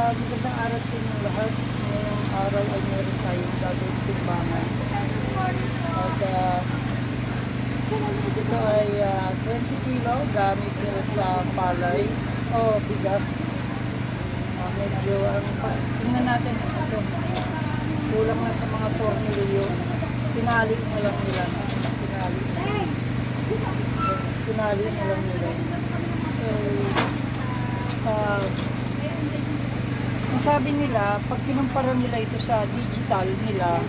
Magandang araw sa inyo lahat. Ngayong araw ay meron tayong gagawing timbangan. At ito ay 20 kilo gamit sa palay o bigas. Medyo tingnan natin ito. Kulang na sa mga tornilyo. Pinali na lang nila. Pinali na lang nila. So, ang sabi nila, pag kinumpara nila ito sa digital nila,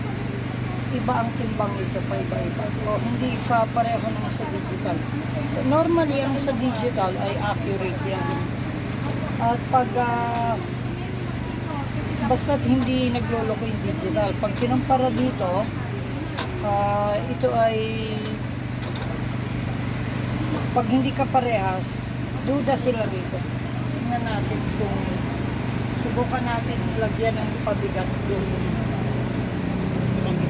iba ang timbang nito, paiba-iba. O hindi pa pareho naman sa digital. Normally, ang sa digital ay accurate yan. At pag, basta't hindi nagloloko yung digital, pag kinumpara dito, ito ay, pag hindi ka parehas, duda sila dito. Tingnan natin kung subukan natin lagyan ng pabigat yung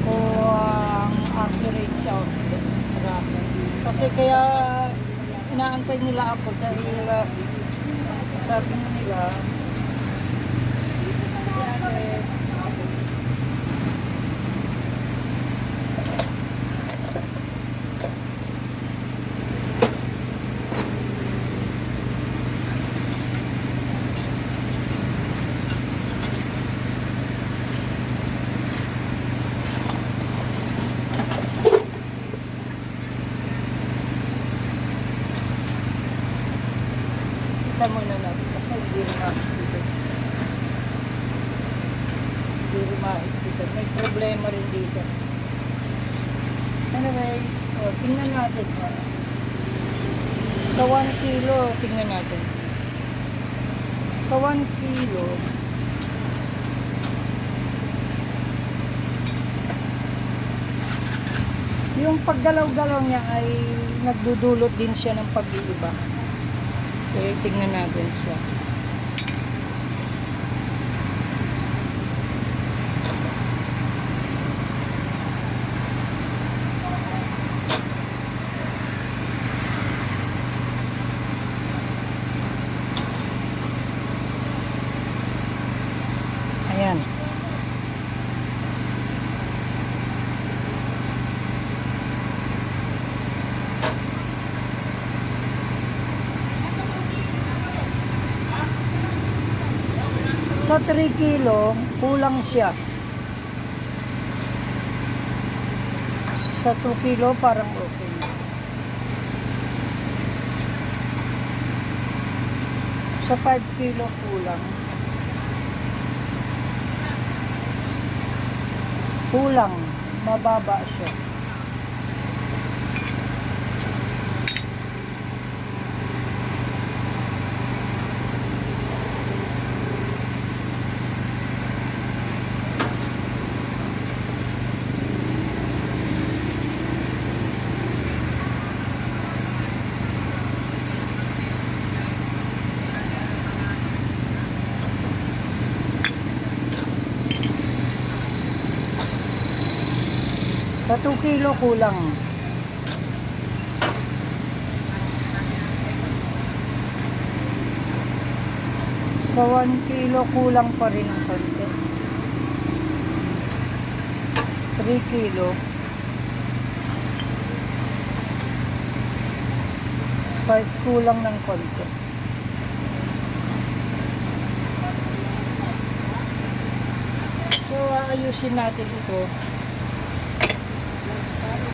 o ang accurate sound. Kasi kaya inaantay nila ako dahil sabi nila kita muna natin kasi hindi rin makikita. May problema rin dito. Anyway, tingnan natin. Sa 1 kilo, tingnan natin. Sa 1 kilo, yung paggalaw-galaw niya ay nagdudulot din siya ng pag-iiba. Okay, tingnan natin siya. Ayan. Sa 3 kilo, kulang siya. Sa 2 kilo, parang okay. Sa 5 kilo, kulang. Kulang. Mababa siya. Sa 2 kilo kulang. Sa 1 kilo kulang pa rin ang konti. 3 kilo. 5 kulang ng konti. So, ayusin natin ito.